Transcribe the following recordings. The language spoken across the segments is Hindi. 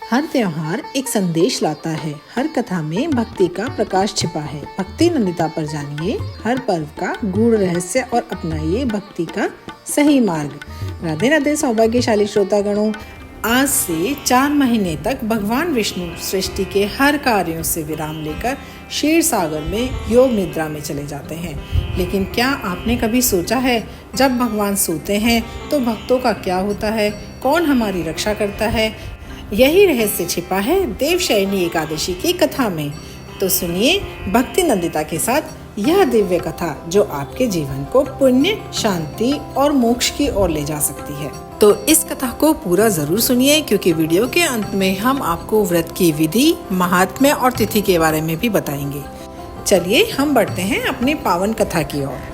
हर त्योहार एक संदेश लाता है। हर कथा में भक्ति का प्रकाश छिपा है। भक्ति नंदिता पर जानिए हर पर्व का गूढ़ रहस्य और अपनाइए भक्ति का सही मार्ग। राधे राधे सौभाग्यशाली श्रोतागणों, आज से 4 महीने तक भगवान विष्णु सृष्टि के हर कार्यों से विराम लेकर क्षीर सागर में योग निद्रा में चले जाते हैं। लेकिन क्या आपने कभी सोचा है, जब भगवान सोते हैं तो भक्तों का क्या होता है? कौन हमारी रक्षा करता है? यही रहस्य छिपा है देवशयनी एकादशी की कथा में। तो सुनिए भक्ति नंदिता के साथ यह दिव्य कथा जो आपके जीवन को पुण्य, शांति और मोक्ष की ओर ले जा सकती है। तो इस कथा को पूरा जरूर सुनिए, क्योंकि वीडियो के अंत में हम आपको व्रत की विधि, महात्म्य और तिथि के बारे में भी बताएंगे। चलिए हम बढ़ते हैं अपनी पावन कथा की ओर।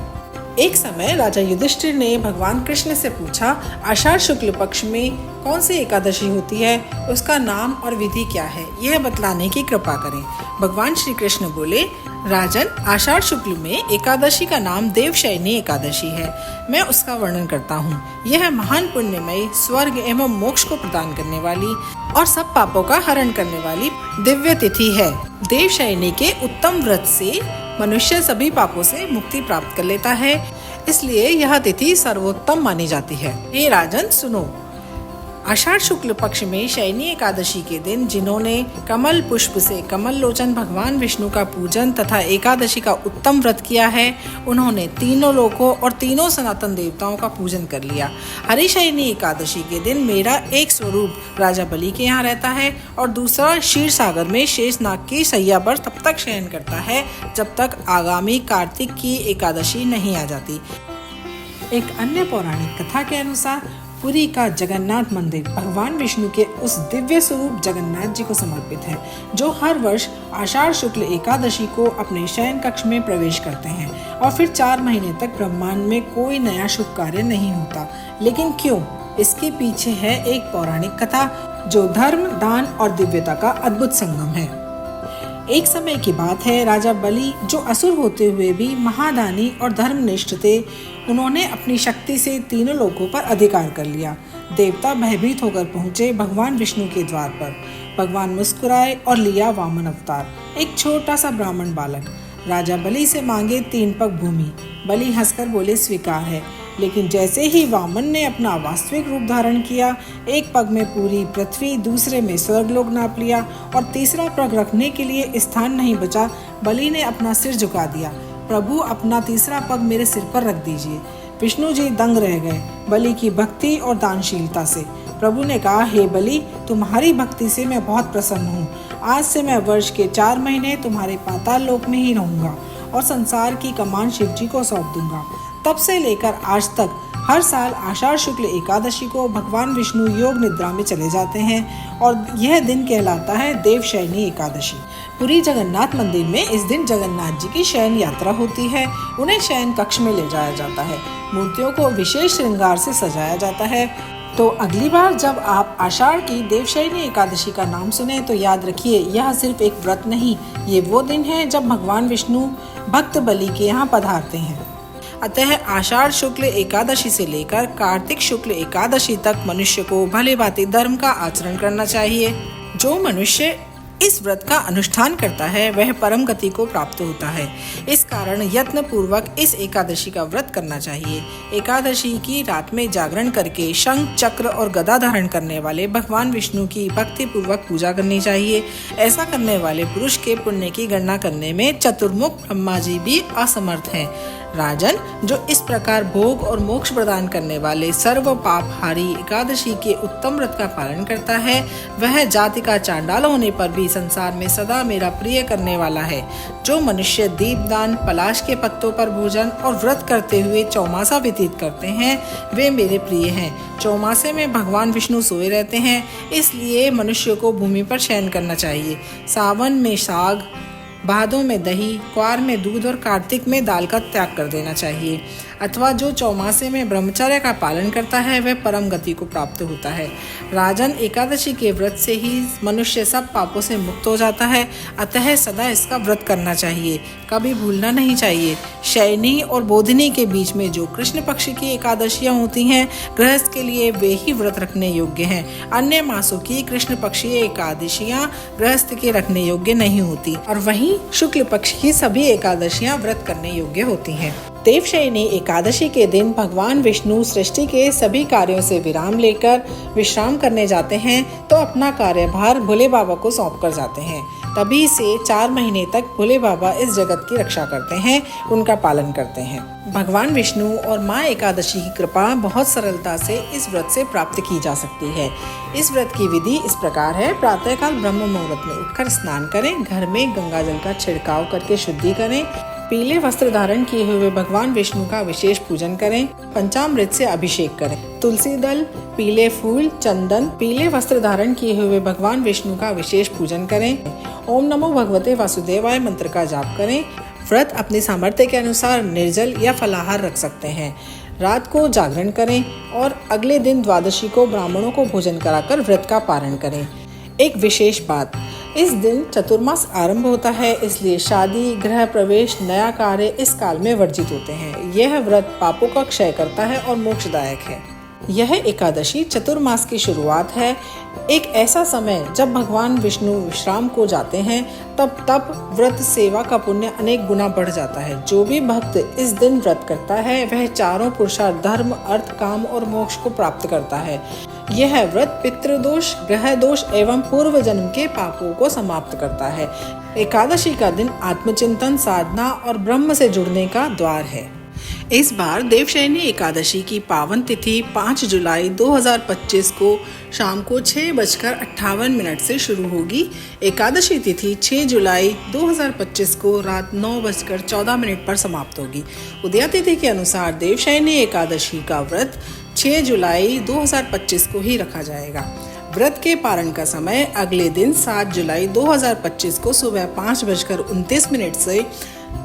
एक समय राजा युधिष्ठिर ने भगवान कृष्ण से पूछा, आषाढ़ शुक्ल पक्ष में कौन सी एकादशी होती है, उसका नाम और विधि क्या है, यह बतलाने की कृपा करें। भगवान श्री कृष्ण बोले, राजन, आषाढ़ शुक्ल में एकादशी का नाम देवशयनी एकादशी है। मैं उसका वर्णन करता हूँ। यह महान पुण्यमयी, स्वर्ग एवं मोक्ष को प्रदान करने वाली और सब पापों का हरण करने वाली दिव्य तिथि है। देवशयनी के उत्तम व्रत से मनुष्य सभी पापों से मुक्ति प्राप्त कर लेता है, इसलिए यह तिथि सर्वोत्तम मानी जाती है। हे राजन सुनो, आषाढ़ शुक्ल पक्ष में शयनी एकादशी के दिन जिन्होंने कमल पुष्प से कमल लोचन भगवान विष्णु का पूजन तथा एकादशी का उत्तम व्रत किया है, उन्होंने तीनों लोकों और तीनों सनातन देवताओं का पूजन कर लिया। हरिशयनी एकादशी के दिन मेरा एक स्वरूप राजा बलि के यहाँ रहता है और दूसरा क्षीर सागर में शेषनाग की सैया पर तब तक शयन करता है जब तक आगामी कार्तिक की एकादशी नहीं आ जाती। एक अन्य पौराणिक कथा के अनुसार पुरी का जगन्नाथ मंदिर भगवान विष्णु के उस दिव्य स्वरूप जगन्नाथ जी को समर्पित है, जो हर वर्ष आषाढ़ शुक्ल एकादशी को अपने शयन कक्ष में प्रवेश करते हैं और फिर 4 महीने तक ब्रह्मांड में कोई नया शुभ कार्य नहीं होता। लेकिन क्यों? इसके पीछे है एक पौराणिक कथा जो धर्म, दान और दिव्यता का अद्भुत संगम है। एक समय की बात है, राजा बलि जो असुर होते हुए भी महादानी और धर्मनिष्ठ थे, उन्होंने अपनी शक्ति से तीनों लोकों पर अधिकार कर लिया। देवता भयभीत होकर पहुंचे भगवान विष्णु के द्वार पर। भगवान मुस्कुराए और लिया वामन अवतार, एक छोटा सा ब्राह्मण बालक। राजा बलि से मांगे 3 पग भूमि। बलि हंसकर बोले, स्वीकार है। लेकिन जैसे ही वामन ने अपना वास्तविक रूप धारण किया, एक पग में पूरी पृथ्वी, दूसरे में स्वर्गलोक नाप लिया और तीसरा पग रखने के लिए स्थान नहीं बचा। बलि ने अपना सिर झुका दिया, प्रभु अपना तीसरा पग मेरे सिर पर रख दीजिए। विष्णु जी दंग रह गए बलि की भक्ति और दानशीलता से। प्रभु ने कहा, हे बलि, तुम्हारी भक्ति से मैं बहुत प्रसन्न हूँ। आज से मैं वर्ष के 4 महीने तुम्हारे पाताल लोक में ही रहूंगा और संसार की कमान शिव जी को सौंप दूंगा। तब से लेकर आज तक हर साल आषाढ़ शुक्ल एकादशी को भगवान विष्णु योग निद्रा में चले जाते हैं और यह दिन कहलाता है देवशयनी एकादशी। पुरी जगन्नाथ मंदिर में इस दिन जगन्नाथ जी की शयन यात्रा होती है। उन्हें शयन कक्ष में ले जाया जाता है। मूर्तियों को विशेष श्रृंगार से सजाया जाता है। तो अगली बार जब आप आषाढ़ की देवशयनी एकादशी का नाम सुने तो याद रखिए, यह सिर्फ एक व्रत नहीं, ये वो दिन है जब भगवान विष्णु भक्त बलि के यहाँ पधारते हैं। अतः आषाढ़ शुक्ल एकादशी से लेकर कार्तिक शुक्ल एकादशी तक मनुष्य को भले भांति धर्म का आचरण करना चाहिए। जो मनुष्य इस व्रत का अनुष्ठान करता है वह परम गति को प्राप्त होता है। इस कारण यत्न पूर्वक इस एकादशी का व्रत करना चाहिए। एकादशी की रात में जागरण करके शंख, चक्र और गदा धारण करने वाले भगवान विष्णु की भक्ति पूर्वक पूजा करनी चाहिए। ऐसा करने वाले पुरुष के पुण्य की गणना करने में चतुर्मुख ब्रह्मा जी भी असमर्थ हैं। राजन, जो इस प्रकार भोग और मोक्ष प्रदान करने वाले सर्व पापहारी एकादशी के उत्तम व्रत का पालन करता है, वह जाति का चांडाल होने पर भी संसार में सदा मेरा प्रिय करने वाला है। जो मनुष्य दीपदान, पलाश के पत्तों पर भोजन और व्रत करते हुए चौमासा व्यतीत करते हैं, वे मेरे प्रिय हैं। चौमासे में भगवान विष्णु सोए रहते हैं, इसलिए मनुष्य को भूमि पर शयन करना चाहिए। सावन में साग, भादों में दही, क्वार में दूध और कार्तिक में दाल का त्याग कर देना चाहिए। अथवा जो चौमासे में ब्रह्मचर्य का पालन करता है वह परम गति को प्राप्त होता है। राजन, एकादशी के व्रत से ही मनुष्य सब पापों से मुक्त हो जाता है, अतः सदा इसका व्रत करना चाहिए, कभी भूलना नहीं चाहिए। शयनी और बोधिनी के बीच में जो कृष्ण पक्ष की एकादशियां होती हैं, गृहस्थ के लिए वे ही व्रत रखने योग्य हैं। अन्य मासों की कृष्ण पक्षीय एकादशियां गृहस्थ के रखने योग्य नहीं होती और वहीं शुक्ल पक्ष की सभी एकादशियां व्रत करने योग्य होती हैं। देवशयनी एकादशी के दिन भगवान विष्णु सृष्टि के सभी कार्यों से विराम लेकर विश्राम करने जाते हैं तो अपना कार्यभार भोले बाबा को सौंप कर जाते हैं। तभी से 4 महीने तक भोले बाबा इस जगत की रक्षा करते हैं, उनका पालन करते हैं। भगवान विष्णु और माँ एकादशी की कृपा बहुत सरलता से इस व्रत से प्राप्त की जा सकती है। इस व्रत की विधि इस प्रकार है। प्रातःकाल ब्रह्म मुहूर्त में उठकर स्नान करें, घर में गंगा जल का छिड़काव करके शुद्धि करें, पीले वस्त्र धारण किए हुए भगवान विष्णु का विशेष पूजन करें, पंचामृत से अभिषेक करें, तुलसी दल, पीले फूल, चंदन, पीले वस्त्र धारण किए हुए भगवान विष्णु का विशेष पूजन करें, ओम नमो भगवते वासुदेवाय मंत्र का जाप करें। व्रत अपने सामर्थ्य के अनुसार निर्जल या फलाहार रख सकते हैं। रात को जागरण करें और अगले दिन द्वादशी को ब्राह्मणों को भोजन कराकर व्रत का पारण करें। एक विशेष बात, इस दिन चतुर्मास आरंभ होता है, इसलिए शादी, गृह प्रवेश, नया कार्य इस काल में वर्जित होते हैं। यह व्रत पापों का क्षय करता है और मोक्षदायक है। यह एकादशी चतुर्मास की शुरुआत है, एक ऐसा समय जब भगवान विष्णु विश्राम को जाते हैं। तब व्रत सेवा का पुण्य अनेक गुना बढ़ जाता है। जो भी भक्त इस दिन व्रत करता है वह चारों पुरुषार्थ धर्म, अर्थ, काम और मोक्ष को प्राप्त करता है। यह व्रत पितृदोष, ग्रह दोष एवं पूर्व जन्म के पापों को समाप्त करता है। एकादशी का दिन आत्मचिंतन, साधना और ब्रह्म से जुड़ने का द्वार है। इस बार देवशयनी एकादशी की पावन तिथि 5 जुलाई 2025 को शाम को 6:58 से शुरू होगी। एकादशी तिथि 6 जुलाई 2025 को रात 9:14 पर समाप्त होगी। उदया तिथि के अनुसार देवशयनी एकादशी का व्रत 6 जुलाई 2025 को ही रखा जाएगा। व्रत के पारण का समय अगले दिन 7 जुलाई 2025 को सुबह 5:29 से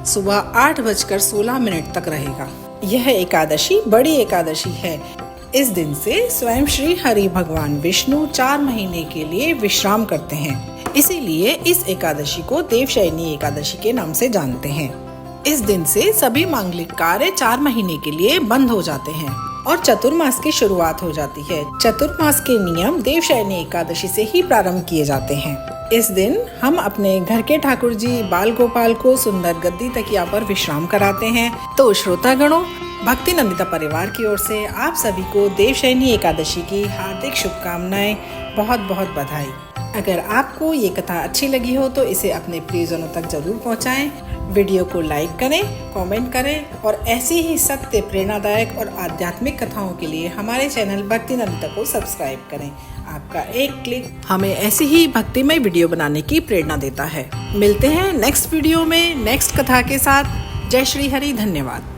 सुबह 8:16 तक रहेगा। यह एकादशी बड़ी एकादशी है। इस दिन से स्वयं श्री हरि भगवान विष्णु 4 महीने के लिए विश्राम करते हैं, इसीलिए इस एकादशी को देवशयनी एकादशी के नाम से जानते हैं। इस दिन से सभी मांगलिक कार्य 4 महीने के लिए बंद हो जाते हैं और चतुर्मास की शुरुआत हो जाती है। चतुर्मास के नियम देवशयनी एकादशी से ही प्रारंभ किए जाते हैं। इस दिन हम अपने घर के ठाकुर जी बाल गोपाल को सुंदर गद्दी तकिया पर विश्राम कराते हैं। तो श्रोतागणों, भक्ति नंदिता परिवार की ओर से आप सभी को देवशयनी एकादशी की हार्दिक शुभकामनाएं, बहुत बहुत बधाई। अगर आपको ये कथा अच्छी लगी हो तो इसे अपने प्रियजनों तक जरूर पहुंचाएं। वीडियो को लाइक करें, कमेंट करें और ऐसी ही सत्य, प्रेरणादायक और आध्यात्मिक कथाओं के लिए हमारे चैनल भक्ति नंदिता को सब्सक्राइब करें। आपका एक क्लिक हमें ऐसी ही भक्तिमय वीडियो बनाने की प्रेरणा देता है। मिलते हैं नेक्स्ट वीडियो में नेक्स्ट कथा के साथ। जय श्री हरि, धन्यवाद।